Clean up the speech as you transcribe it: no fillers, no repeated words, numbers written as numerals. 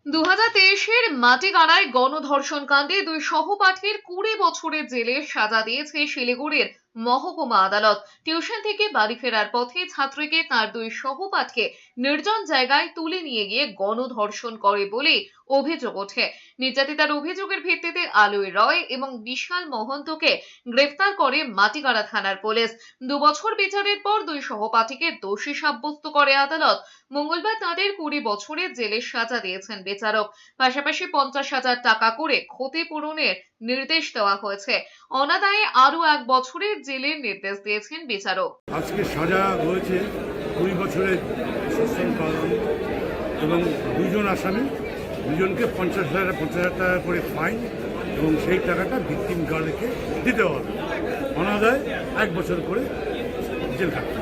2023-এর মাটিগাড়ায় গণধর্ষণ কাণ্ডে দুই সহপাঠীর 20 বছরের জেলের সাজা দিয়েছে শিলিগুড়ির মহকুমা আদালত। টিউশন থেকে বাড়ি ফেরার পথে ছাত্রীকে তার দুই সহপাঠীকে নির্জন জায়গায় তুলে নিয়ে গিয়ে গণধর্ষণ করে বলে অভিযোগ ওঠে। নির্যাতিতার অভিযোগের ভিত্তিতে আলোয় রয় এবং বিশাল মহন্তকে গ্রেফতার করে মাটিগাড়া থানার পুলিশ। 2 বছর বিচারের পর দুই সহপাঠীকে দোষী সাব্যস্ত করে আদালত। মঙ্গলবার তাদের 20 বছরের জেলের সাজা দিয়েছেন বিচারক। পাশাপাশি 50,000 টাকা করে ক্ষতিপূরণের নির্দেশ দেওয়া হয়েছে। অনাদায়ে আরও 1 বছরের জেলের নির্দেশ দিয়েছেন বিচারক। আজকে সাজা হয়েছে 20 বছরের সশ্রম কারাদণ্ড এবং দুজন আসামি, দুজনকে 50,000 টাকা করে ফাইন এবং সেই টাকাটা ভিকটিম গার্ডকে দিতে হবে। অনাদায়ে 1 বছর করে জেল খাটতে হবে।